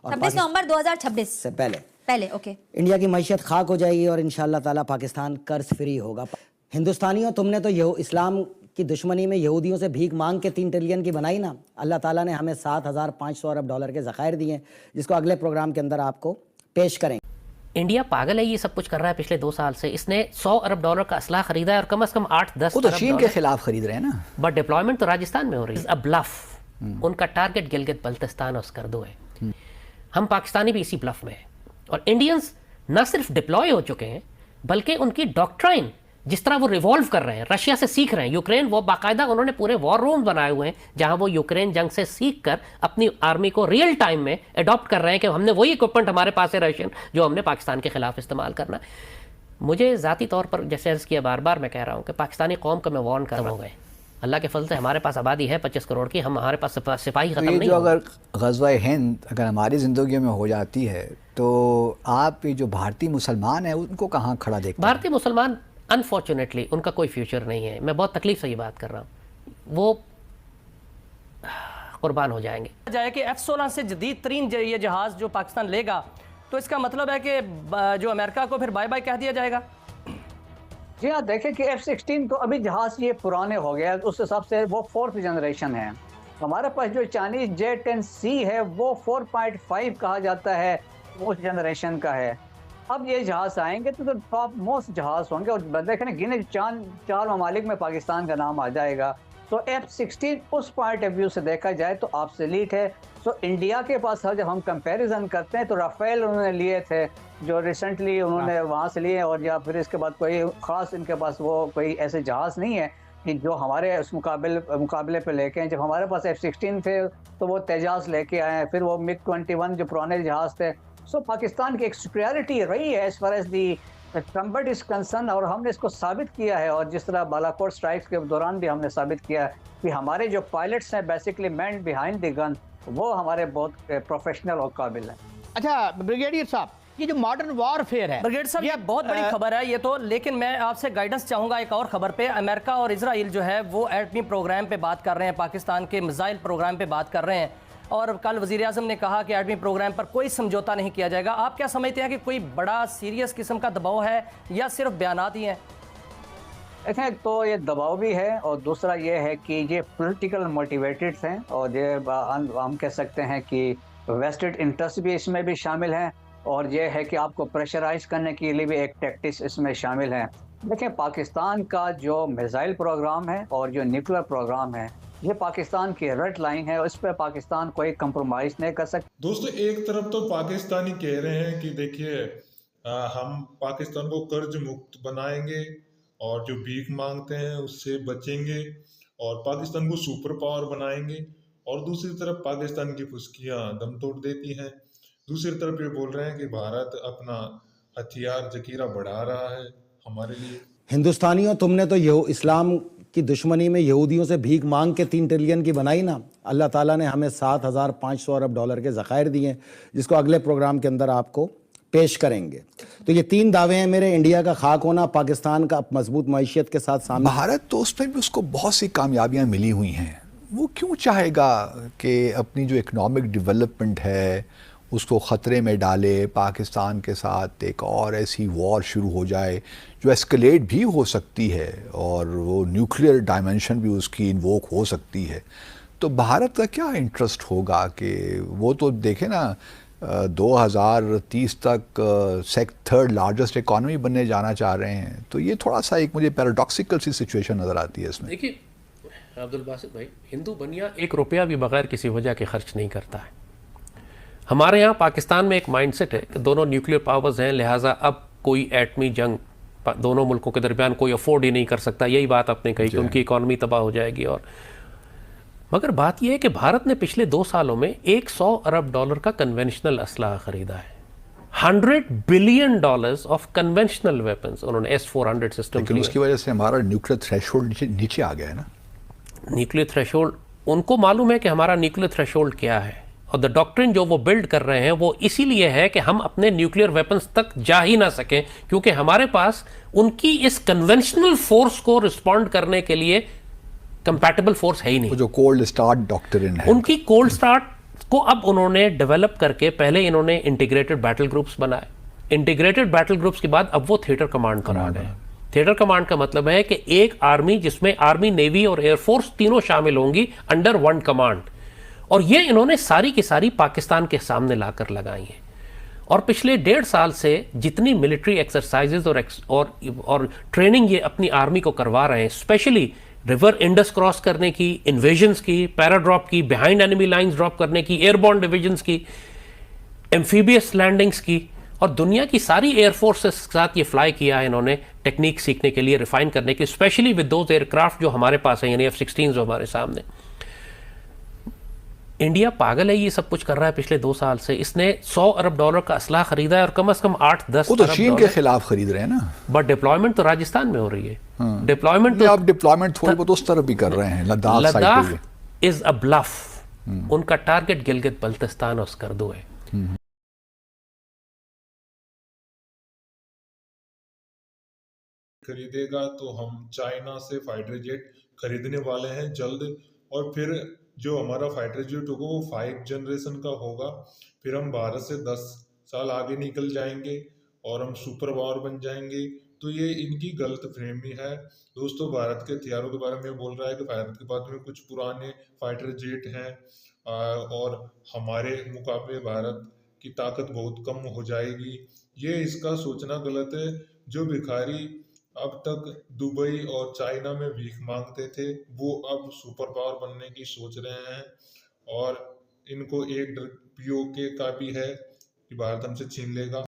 और 26 नवंबर 2026 से पहले ओके। इंडिया की मईशत खाक हो जाएगी और इंशाअल्लाह ताला पाकिस्तान कर्ज फ्री होगा। हिंदुस्तानियों, तुमने तो इस्लाम की दुश्मनी में यहूदियों से भीख मांग के 3 ट्रिलियन की बनाई ना। अल्लाह ताला ने हमें 7,500 अरब डॉलर के ज़खायर दिए हैं, जिसको अगले प्रोग्राम के अंदर आपको पेश करेंगे। इंडिया पागल है, ये सब कुछ कर रहा है पिछले 2 साल से। इसने 100 अरब डॉलर का असला खरीदा है और कम से कम 8-10 वो तो चीन के खिलाफ खरीद रहे हैं ना। बट डिप्लॉयमेंट तो राजस्थान में हो रही है। अब ब्लफ, उनका टारगेट गिलगित बल्तिस्तान और स्कर्दो है। हम पाकिस्तानी भी इसी ब्लफ में हैं। और इंडियंस न सिर्फ डिप्लॉय हो चुके हैं, बल्कि उनकी डॉक्ट्राइन जिस तरह वो रिवॉल्व कर रहे हैं, रशिया से सीख रहे हैं। यूक्रेन, वो बाकायदा उन्होंने पूरे वॉर रूम बनाए हुए हैं जहां वो यूक्रेन जंग से सीख कर अपनी आर्मी को रियल टाइम में अडॉप्ट कर रहे हैं कि हमने वही इक्विपमेंट हमारे पास है रशियन, जो हमने पाकिस्तान के खिलाफ इस्तेमाल करना है। मुझे ज़ाती तौर पर, जैसे अर्ज़ किया, बार बार मैं कह रहा हूँ कि पाकिस्तानी कौम को मैं वार्न कर हो गए। अल्लाह के फजल से हमारे पास आबादी है 25 करोड़ की, हमारे पास सिपाही खत्म नहीं। जो अगर ग़ज़वा हिंद अगर हमारी ज़िंदगी में हो जाती है तो आप ये जो भारतीय मुसलमान हैं उनको कहाँ खड़ा देखते हैं? भारतीय मुसलमान अनफॉर्चुनेटली उनका कोई फ्यूचर नहीं है। मैं बहुत तकलीफ से ये बात कर रहा हूँ, वो कुर्बान हो जाएंगे। जाए कि F-16 से जदीद तरीन ये जहाज़ जो पाकिस्तान लेगा, तो इसका मतलब है कि जो अमेरिका को फिर बाय बाय कह दिया जाएगा। जी हाँ, देखें कि F-16 तो अभी जहाज़ ये पुराने हो गया, उस हिसाब से वो 4th जनरेशन है। हमारे पास जो चाइनीज J-10C है वो 4.5 कहा जाता है, उस जनरेशन का है। अब ये जहाज़ आएंगे तो टॉप मोस्ट जहाज़ होंगे और देखें गिने चार ममालिक में पाकिस्तान का नाम आ जाएगा। तो F-16 उस पॉइंट ऑफ व्यू से देखा जाए तो ऑब्सोलीट है। तो इंडिया के पास जब हम कंपैरिजन करते हैं तो राफेल उन्होंने लिए थे जो रिसेंटली उन्होंने वहाँ से लिए, और या फिर इसके बाद कोई ख़ास इनके पास वो कोई ऐसे जहाज़ नहीं है कि जो हमारे उस मुकाबले पे लेके हैं। जब हमारे पास F-16 थे तो वो तेजाज लेके आए हैं, फिर वो MiG-21 जो पुराने जहाज़ थे। सो पाकिस्तान की एक सुपीरियरिटी रही है as far as the combat is concern, और हमने इसको साबित किया है। और जिस तरह बालाकोट स्ट्राइक्स के दौरान भी हमने साबित किया है कि हमारे जो पायलट्स हैं basically man behind the gun, वो हमारे बहुत प्रोफेशनल और काबिल हैं। अच्छा ब्रिगेडियर साहब, ये जो मॉडर्न वॉरफेयर है, ब्रिगेड साहब, ये बहुत बड़ी खबर है ये तो, लेकिन मैं आपसे गाइडेंस चाहूँगा एक और खबर पे। अमेरिका और इजराइल जो है वो एटमी प्रोग्राम पे बात कर रहे हैं, पाकिस्तान के मिसाइल प्रोग्राम पे बात कर रहे हैं, और कल वज़ीर आज़म ने कहा कि एटमी प्रोग्राम पर कोई समझौता नहीं किया जाएगा। आप क्या समझते हैं कि कोई बड़ा सीरियस किस्म का दबाव है या सिर्फ बयानात ही हैं? देखें, तो ये दबाव भी है और दूसरा ये है कि ये पॉलिटिकल मोटिवेटेड हैं, और ये हम कह सकते हैं कि वेस्टेड इंटरेस्ट भी इसमें भी शामिल हैं, और ये है कि आपको प्रेशराइज करने के लिए भी एक टैक्टिक्स इसमें शामिल है। देखें, पाकिस्तान का जो मिसाइल प्रोग्राम है और जो न्यूक्लियर प्रोग्राम है, ये पाकिस्तान की रेड लाइन है, उस पर पाकिस्तान कोई कंप्रोमाइज़ नहीं कर सकता। दोस्तों, एक तरफ तो पाकिस्तानी कह रहे हैं कि देखिए हम पाकिस्तान को कर्ज मुक्त बनाएंगे और जो भीख मांगते हैं उससे बचेंगे और पाकिस्तान को सुपर पावर बनाएंगे, और दूसरी तरफ पाकिस्तान की फुस्कियां दम तोड़ देती हैं। दूसरी तरफ ये बोल रहे हैं कि भारत अपना हथियार जखीरा बढ़ा रहा है हमारे लिए। हिंदुस्तानियों, तुमने तो इस्लाम की दुश्मनी में यहूदियों से भीख मांग के 3 ट्रिलियन की बनाई ना। अल्लाह ताला ने हमें 7,500 अरब डॉलर के ज़खायर दिए हैं, जिसको अगले प्रोग्राम के अंदर आपको पेश करेंगे। तो ये 3 दावे हैं मेरे: इंडिया का खाक होना, पाकिस्तान का मजबूत मईशत के साथ सामने। भारत तो उस पर भी उसको बहुत सी कामयाबियाँ मिली हुई हैं, वो क्यों चाहेगा कि अपनी जो इकनॉमिक डेवलपमेंट है उसको ख़तरे में डाले, पाकिस्तान के साथ एक और ऐसी वॉर शुरू हो जाए जो एस्केलेट भी हो सकती है और वो न्यूक्लियर डायमेंशन भी उसकी इन्वोक हो सकती है। तो भारत का क्या इंटरेस्ट होगा कि वो तो देखे ना 2030 तक 3rd लार्जेस्ट इकॉनमी बनने जाना चाह रहे हैं। तो ये थोड़ा सा एक मुझे पैराडॉक्सिकल सी सिचुएशन नज़र आती है इसमें। देखिए अब्दुल बासित भाई, हिंदू बनिया 1 रुपया भी बगैर किसी वजह के खर्च नहीं करता है। हमारे यहाँ पाकिस्तान में एक माइंडसेट है कि दोनों न्यूक्लियर पावर्स हैं, लिहाजा अब कोई एटमी जंग दोनों मुल्कों के दरमियान कोई अफोर्ड ही नहीं कर सकता। यही बात आपने कही कि उनकी इकॉनमी तबाह हो जाएगी। और मगर बात यह है कि भारत ने पिछले 2 सालों में 100 अरब डॉलर का कन्वेंशनल असलाह खरीदा है। $100 बिलियन ऑफ कन्वेंशनल वेपन्स उन्होंने S-400 सिस्टम। लेकिन उसकी वजह से हमारा न्यूक्लियर थ्रेशोल्ड नीचे आ गया है ना। न्यूक्लियर थ्रेशोल्ड, उनको मालूम है कि हमारा न्यूक्लियर थ्रेशोल्ड क्या है, और द डॉक्ट्रिन जो वो बिल्ड कर रहे हैं वो इसीलिए है कि हम अपने न्यूक्लियर वेपन्स तक जा ही ना सकें, क्योंकि हमारे पास उनकी इस कन्वेंशनल फोर्स को रिस्पॉन्ड करने के लिए कंपैटिबल फोर्स है ही नहीं। जो कोल्ड स्टार्ट डॉक्ट्रिन है, उनकी कोल्ड स्टार्ट को अब उन्होंने डेवलप करके, पहले इन्होंने इंटीग्रेटेड बैटल ग्रुप्स बनाए, इंटीग्रेटेड बैटल ग्रुप्स के बाद अब वो थिएटर कमांड पर आ गए। थिएटर कमांड का मतलब है कि एक आर्मी जिसमें आर्मी, नेवी और एयरफोर्स तीनों शामिल होंगी अंडर वन कमांड, और ये इन्होंने सारी की सारी पाकिस्तान के सामने लाकर लगाई हैं। और पिछले 1.5 साल से जितनी मिलिट्री एक्सरसाइजेज और ट्रेनिंग ये अपनी आर्मी को करवा रहे हैं, स्पेशली रिवर इंडस क्रॉस करने की, इन्वेजन्स की, पैराड्रॉप की, बिहाइंड एनिमी लाइंस ड्रॉप करने की, एयरबॉर्न डिविजन्स की, एम्फीबियस लैंडिंग्स की, और दुनिया की सारी एयरफोर्सेस के साथ ये फ्लाई किया है इन्होंने टेक्निक सीखने के लिए, रिफाइन करने के, स्पेशली विद दोज एयरक्राफ्ट जो हमारे पास है, यानी F-16 जो हमारे सामने। इंडिया पागल है, ये सब कुछ कर रहा है पिछले 2 साल से। इसने $100 अरब का असला खरीदा है और कम से कम 8-10 वो तो चीन के खिलाफ खरीद रहे हैं ना। बट डिप्लॉयमेंट तो राजस्थान में हो रही है। डिप्लॉयमेंट तो आप डिप्लॉयमेंट थोड़ी बहुत उस तरफ भी कर रहे हैं, लद्दाख साइड पे भी। Is a bluff. उनका टारगेट गिलगित बल्तिस्तान और स्कर्दू है। खरीदेगा तो हम चाइना से फाइटर जेट खरीदने वाले हैं जल्द, और फिर जो हमारा फाइटर जेट होगा वो 5 जनरेशन का होगा। फिर हम भारत से 10 साल आगे निकल जाएंगे और हम सुपर पावर बन जाएंगे। तो ये इनकी गलत फहमी है दोस्तों। भारत के हथियारों के बारे में बोल रहा है कि भारत के पास में कुछ पुराने फाइटर जेट हैं और हमारे मुकाबले भारत की ताकत बहुत कम हो जाएगी। ये इसका सोचना गलत है। जो भिखारी अब तक दुबई और चाइना में भीख मांगते थे, वो अब सुपर पावर बनने की सोच रहे हैं, और इनको एक डर पीओके का भी है कि भारत हमसे छीन लेगा।